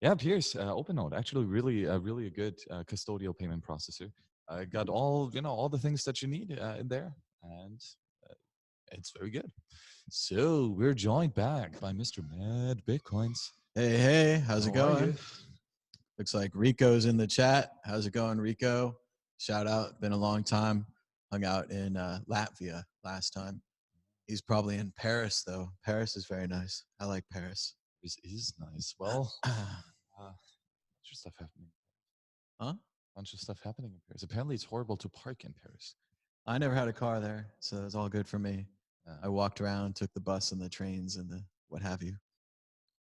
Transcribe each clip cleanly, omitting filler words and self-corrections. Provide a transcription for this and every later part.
Yeah, Pierce, OpenNote, actually really a good custodial payment processor. Got all, all the things that you need in there, and uh, it's very good. So we're joined back by Mr. MadBitcoins. Hey, how's it How are going? you? Looks like Rico's in the chat. How's it going, Rico? Shout out. Been a long time. Hung out in Latvia last time. He's probably in Paris, though. Paris is very nice. I like Paris. This is nice. Well, bunch of stuff happening. Huh? Bunch of stuff happening in Paris. Apparently, it's horrible to park in Paris. I never had a car there, so it's all good for me. I walked around, took the bus and the trains and the what have you.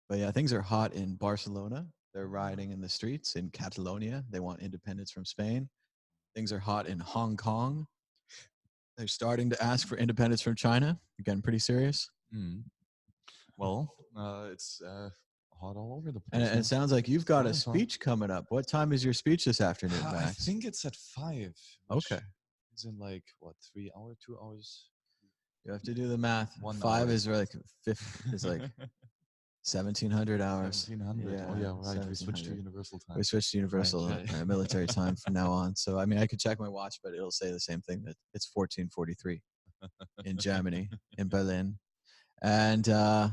But yeah, things are hot in Barcelona. They're rioting in the streets. In Catalonia, they want independence from Spain. Things are hot in Hong Kong. They're starting to ask for independence from China. Again, pretty serious. Well, it's hot all over the And place. it sounds like you've got a speech coming up. What time is your speech this afternoon, Max? I think it's at 5. Okay. It's in like, what, 3 hours, 2 hours? You have to do the math. 1 5 hour. is like 1,700 hours. 1700. Yeah, Oh yeah, right. We switched to 1700. universal time. We switched to universal military time from now on. So I mean, I could check my watch, but it'll say the same thing, that it's 14:43 in Germany, in Berlin. And yeah,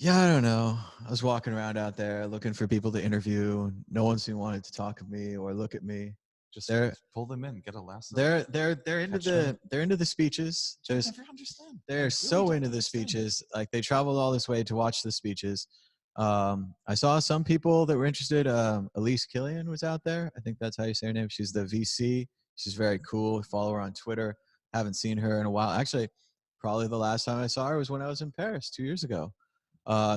I don't know. I was walking around out there looking for people to interview. No one seemed wanted to talk to me or look at me. Just pull them in, get a last. They're into the speeches. I never understand. They're so into the speeches. Like they traveled all this way to watch the speeches. I saw some people that were interested. Elise Killian was out there. I think that's how you say her name. She's the VC. She's very cool. Follow her on Twitter. Haven't seen her in a while. Actually, probably the last time I saw her was when I was in Paris 2 years ago.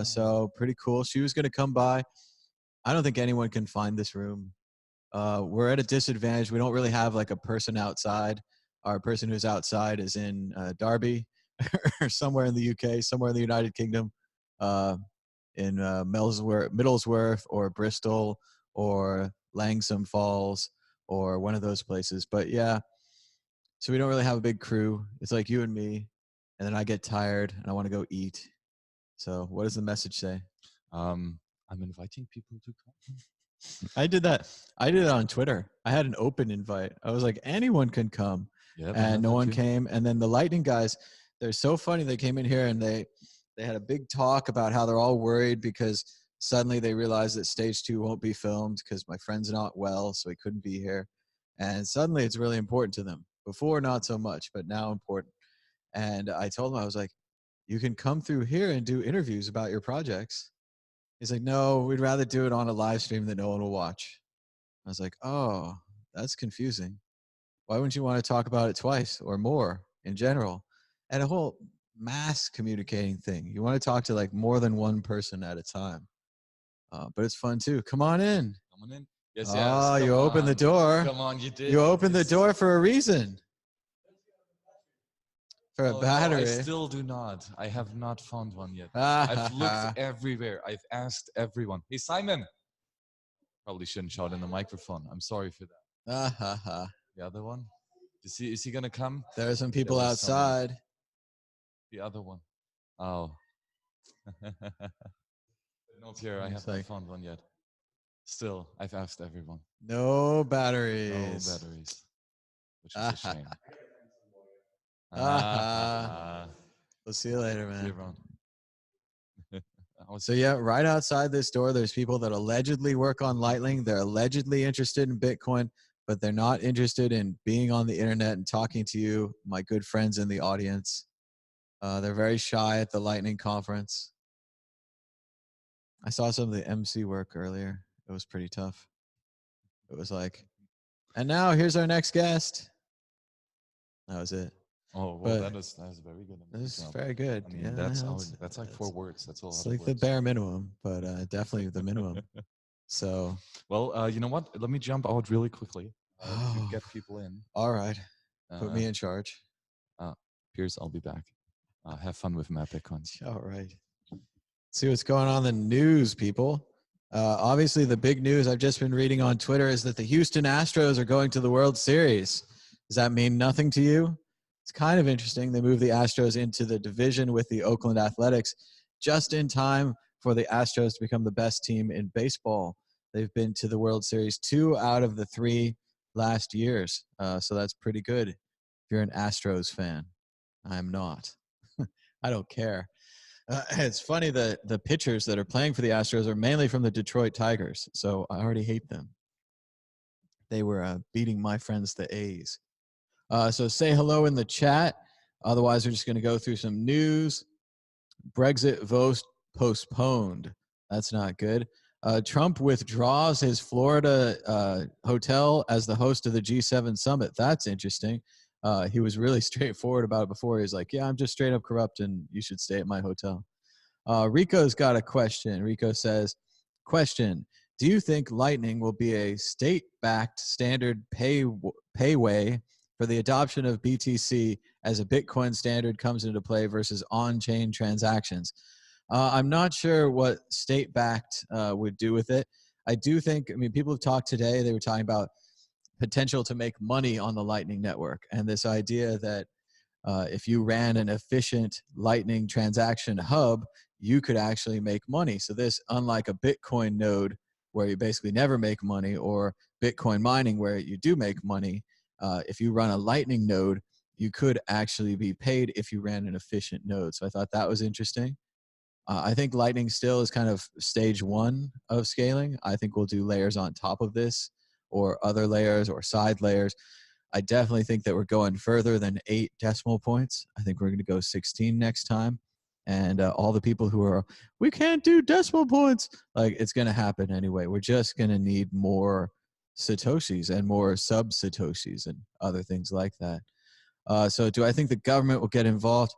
So pretty cool. She was going to come by. I don't think anyone can find this room. We're at a disadvantage. We don't really have like a person outside. Our person who's outside is in Derby or somewhere in the UK, somewhere in the United Kingdom, in Middlesworth or Bristol or Langsam Falls or one of those places. But yeah, so we don't really have a big crew. It's like you and me, and then I get tired and I want to go eat. So what does the message say? I'm inviting people to come. I did that. I did it on Twitter. I had an open invite. I was like, anyone can come. Yeah, and no one came. And then the Lightning guys, they're so funny. They came in here and they had a big talk about how they're all worried because suddenly they realized that stage 2 won't be filmed because my friend's not well, so he couldn't be here. And suddenly it's really important to them. Before, not so much, but now important. And I told them, I was like, you can come through here and do interviews about your projects. He's like, no, we'd rather do it on a live stream that no one will watch. I was like, oh, that's confusing. Why wouldn't you want to talk about it twice or more in general? And a whole mass communicating thing. You want to talk to like more than one person at a time. But it's fun too. Come on in. Come on in. Yes, oh, you opened the door. Come on, you did. You opened the door for a reason. For a battery. No, I still do not. I have not found one yet. I've looked everywhere. I've asked everyone. Hey, Simon. Probably shouldn't shout in the microphone. I'm sorry for that. The other one? Is he going to come? There are some people outside. Someone. The other one. Oh. No, Pierre, I haven't found one yet. Still, I've asked everyone. No batteries. No batteries. Which is a shame. We'll see you later, man. See you around. So yeah, right outside this door, there's people that allegedly work on Lightning. They're allegedly interested in Bitcoin, but they're not interested in being on the internet and talking to you, my good friends in the audience. They're very shy at the Lightning conference. I saw some of the MC work earlier. It was pretty tough. It was like, and now here's our next guest. That was it. Oh, well, that is very good. That is very good. I mean, yeah, that's like 4 words. That's all. It's like the bare minimum, but definitely the minimum. So. Well, you know what? Let me jump out really quickly to get people in. All right. Put me in charge. Piers, I'll be back. Have fun with MadBitcoins. All right. See what's going on in the news, people. Obviously, the big news I've just been reading on Twitter is that the Houston Astros are going to the World Series. Does that mean nothing to you? It's kind of interesting. They moved the Astros into the division with the Oakland Athletics just in time for the Astros to become the best team in baseball. They've been to the World Series 2 out of the 3 last years. So that's pretty good if you're an Astros fan. I'm not. I don't care. It's funny that the pitchers that are playing for the Astros are mainly from the Detroit Tigers, so I already hate them. They were beating my friends, the A's. So say hello in the chat. Otherwise, we're just going to go through some news. Brexit vote postponed. That's not good. Trump withdraws his Florida hotel as the host of the G7 summit. That's interesting. He was really straightforward about it before. He's like, yeah, I'm just straight up corrupt and you should stay at my hotel. Rico's got a question. Rico says, question, do you think Lightning will be a state-backed standard payway for the adoption of BTC as a Bitcoin standard comes into play versus on-chain transactions? I'm not sure what state-backed would do with it. I do think, I mean, people have talked today, they were talking about potential to make money on the Lightning Network, and this idea that if you ran an efficient Lightning transaction hub, you could actually make money. So this, unlike a Bitcoin node where you basically never make money, or Bitcoin mining where you do make money, if you run a Lightning node, you could actually be paid if you ran an efficient node. So I thought that was interesting. I think Lightning still is kind of stage 1 of scaling. I think we'll do layers on top of this, or other layers or side layers. I definitely think that we're going further than 8 decimal points. I think we're going to go 16 next time. And all the people who are, we can't do decimal points, like, it's going to happen anyway. We're just going to need more Satoshis and more sub-Satoshis and other things like that. So do I think the government will get involved?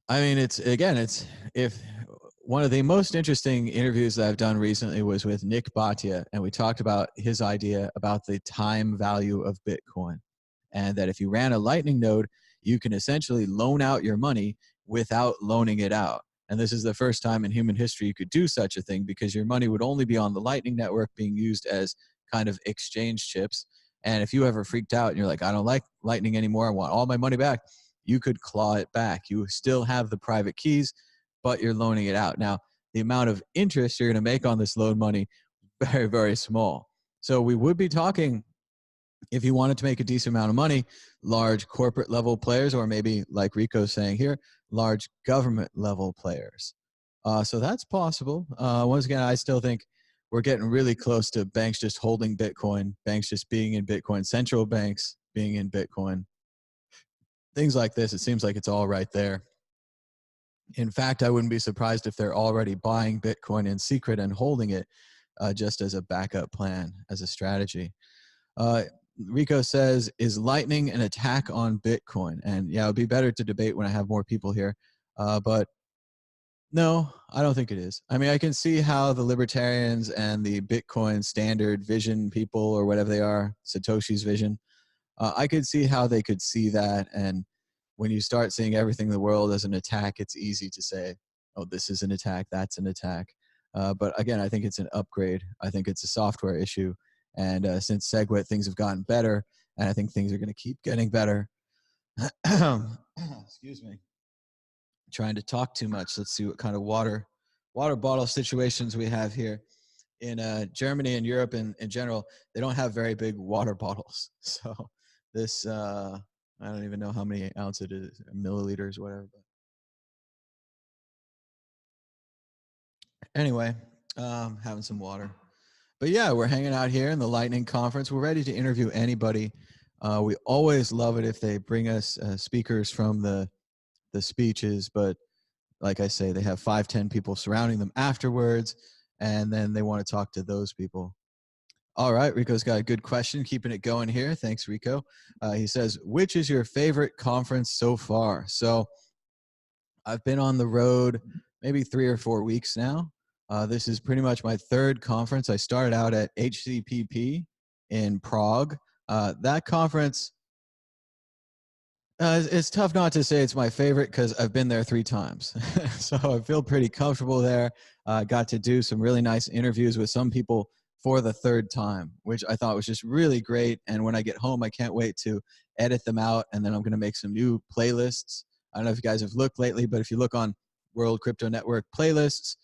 I mean, it's if one of the most interesting interviews that I've done recently was with Nick Bhatia, and we talked about his idea about the time value of Bitcoin, and that if you ran a Lightning node, you can essentially loan out your money without loaning it out. And this is the first time in human history you could do such a thing, because your money would only be on the Lightning Network being used as kind of exchange chips. And if you ever freaked out and you're like, I don't like Lightning anymore, I want all my money back, you could claw it back. You still have the private keys, but you're loaning it out. Now, the amount of interest you're going to make on this loan money, very, very small. So we would be talking, if you wanted to make a decent amount of money, large corporate level players, or maybe like Rico's saying here, large government level players. So that's possible. Once again, I still think we're getting really close to banks just holding Bitcoin, banks just being in Bitcoin, central banks being in Bitcoin. Things like this, it seems like it's all right there. In fact, I wouldn't be surprised if they're already buying Bitcoin in secret and holding it just as a backup plan, as a strategy. Rico says, is Lightning an attack on Bitcoin? And yeah, it would be better to debate when I have more people here. But no, I don't think it is. I mean, I can see how the libertarians and the Bitcoin standard vision people, or whatever they are, Satoshi's vision, I could see how they could see that. And when you start seeing everything in the world as an attack, it's easy to say, oh, this is an attack, that's an attack. But again, I think it's an upgrade. I think it's a software issue. And since SegWit, things have gotten better, and I think things are going to keep getting better. Excuse me. Trying to talk too much. Let's see what kind of water bottle situations we have here. In Germany and Europe in general, they don't have very big water bottles. So this, I don't even know how many ounces it is, milliliters, whatever. But anyway, having some water. But yeah, we're hanging out here in the Lightning Conference. We're ready to interview anybody. We always love it if they bring us speakers from the speeches, but like I say, they have 5-10 people surrounding them afterwards, and then they want to talk to those people. All right, Rico's got a good question, keeping it going here. Thanks, Rico. He says, which is your favorite conference so far? So I've been on the road maybe 3 or 4 weeks now. This is pretty much my 3rd conference. I started out at HCPP in Prague. That conference, it's tough not to say it's my favorite because I've been there 3 times. So I feel pretty comfortable there. Got to do some really nice interviews with some people for the 3rd time, which I thought was just really great. And when I get home, I can't wait to edit them out. And then I'm going to make some new playlists. I don't know if you guys have looked lately, but if you look on World Crypto Network playlists.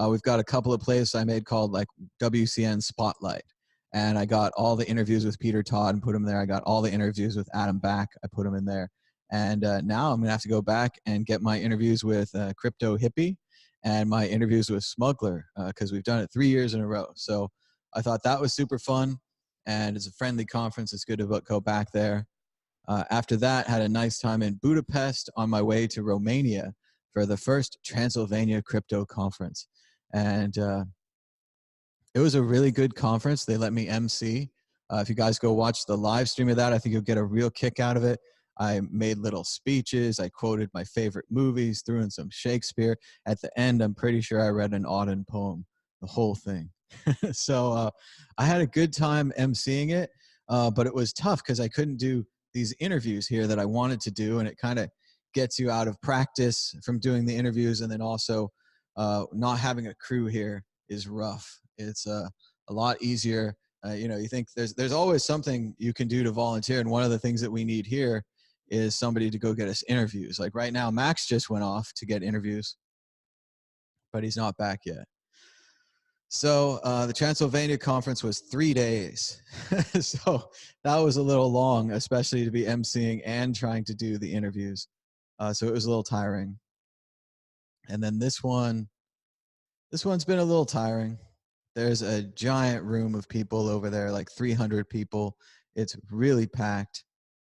We've got a couple of playlists I made called like WCN Spotlight. And I got all the interviews with Peter Todd and put them there. I got all the interviews with Adam Back. I put them in there. And now I'm going to have to go back and get my interviews with Crypto Hippie and my interviews with Smuggler because we've done it 3 years in a row. So I thought that was super fun. And it's a friendly conference. It's good to go back there. After that, had a nice time in Budapest on my way to Romania for the first Transylvania Crypto Conference. And it was a really good conference. They let me MC. If you guys go watch the live stream of that, I think you'll get a real kick out of it. I made little speeches. I quoted my favorite movies, threw in some Shakespeare. At the end, I'm pretty sure I read an Auden poem, the whole thing. So I had a good time emceeing it, but it was tough because I couldn't do these interviews here that I wanted to do, and it kind of gets you out of practice from doing the interviews, and then also not having a crew here is rough. It's a lot easier. You think there's always something you can do to volunteer, and one of the things that we need here is somebody to go get us interviews. Like right now, Max just went off to get interviews, but he's not back yet. So the Transylvania conference was 3 days. So that was a little long, especially to be emceeing and trying to do the interviews. So it was a little tiring. And then this one's been a little tiring. There's a giant room of people over there, like 300 people. It's really packed,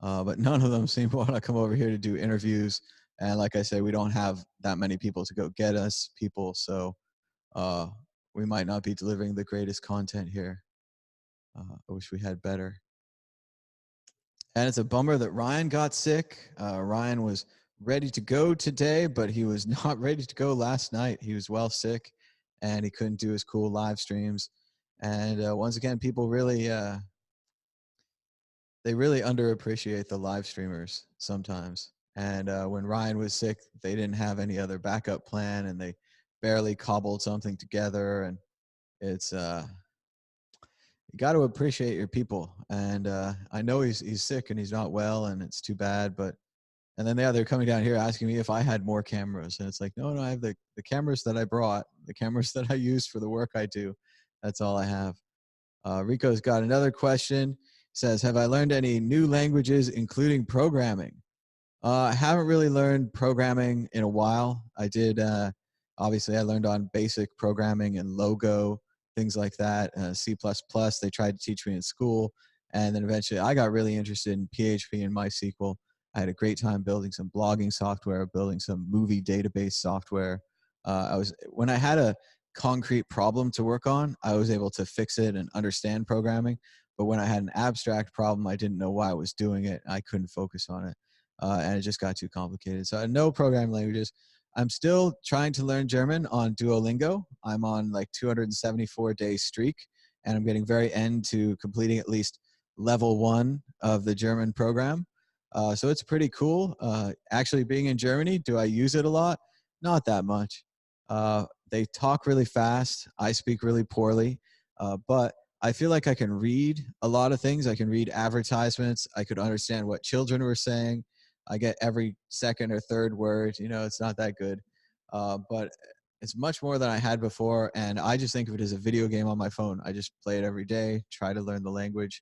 but none of them seem to want to come over here to do interviews. And like I said, we don't have that many people to go get us people. So we might not be delivering the greatest content here. I wish we had better. And it's a bummer that Ryan got sick. Ryan was ready to go today, but he was not ready to go last night. He was well sick, and he couldn't do his cool live streams. And once again, people really, they really underappreciate the live streamers sometimes. And when Ryan was sick, they didn't have any other backup plan, and they barely cobbled something together. And it's you got to appreciate your people. And I know he's sick and he's not well, and it's too bad. But and then they're coming down here asking me if I had more cameras, and it's like, no, I have the cameras that I brought, the cameras that I use for the work I do. That's all I have. Rico's got another question. He says, have I learned any new languages, including programming? I haven't really learned programming in a while. I did, obviously, I learned on basic programming and logo, things like that. C++, they tried to teach me in school. And then eventually I got really interested in PHP and MySQL. I had a great time building some blogging software, building some movie database software. When I had a concrete problem to work on, I was able to fix it and understand programming. But when I had an abstract problem, I didn't know why I was doing it. I couldn't focus on it. And it just got too complicated. So no programming languages. I'm still trying to learn German on Duolingo. I'm on like 274-day streak, and I'm getting very into completing at least level 1 of the German program. So it's pretty cool. Actually being in Germany, do I use it a lot? Not that much. They talk really fast. I speak really poorly, but I feel like I can read a lot of things. I can read advertisements. I could understand what children were saying. I get every second or third word. It's not that good, but it's much more than I had before. And I just think of it as a video game on my phone. I just play it every day, try to learn the language.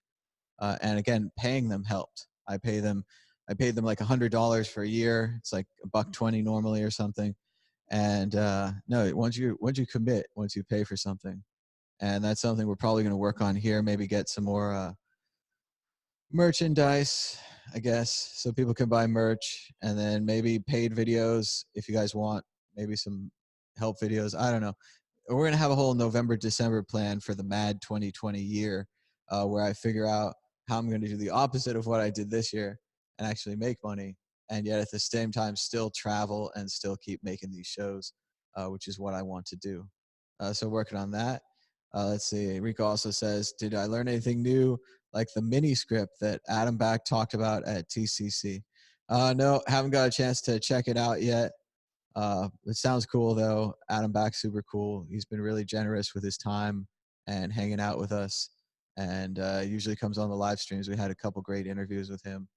And again, paying them helped. I paid them like $100 for a year. It's like $1.20 normally or something. And no, once you commit, once you pay for something, and that's something we're probably going to work on here. Maybe get some more merchandise, I guess, so people can buy merch, and then maybe paid videos if you guys want, maybe some help videos. I don't know. We're going to have a whole November, December plan for the MAD 2020 year, where I figure out how I'm going to do the opposite of what I did this year and actually make money, and yet at the same time still travel and still keep making these shows, which is what I want to do. So working on that. Let's see. Rico also says, did I learn anything new, like the mini script that Adam Back talked about at TCC? No, haven't got a chance to check it out yet. It sounds cool, though. Adam Back's super cool. He's been really generous with his time and hanging out with us, and usually comes on the live streams. We had a couple great interviews with him,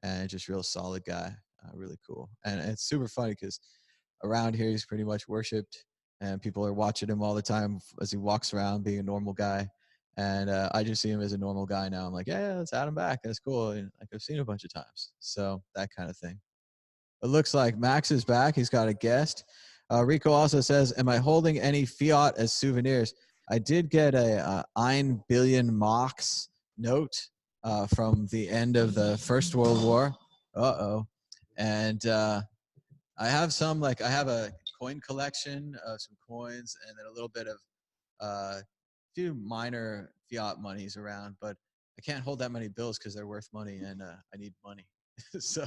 and just real solid guy. Really cool. And it's super funny because around here, he's pretty much worshipped, and people are watching him all the time as he walks around being a normal guy. And I just see him as a normal guy now. I'm like, yeah, let's add him back. That's cool. And like I've seen him a bunch of times. So that kind of thing. It looks like Max is back. He's got a guest. Rico also says, am I holding any fiat as souvenirs? I did get a 1 billion Mox note from the end of the First World War. Uh-oh. And I have some, like I have a coin collection of some coins and then a little bit of a few minor fiat monies around, but I can't hold that many bills because they're worth money and I need money. So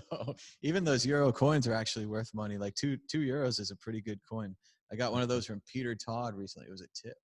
even those euro coins are actually worth money. Like two euros is a pretty good coin. I got one of those from Peter Todd recently. It was a tip.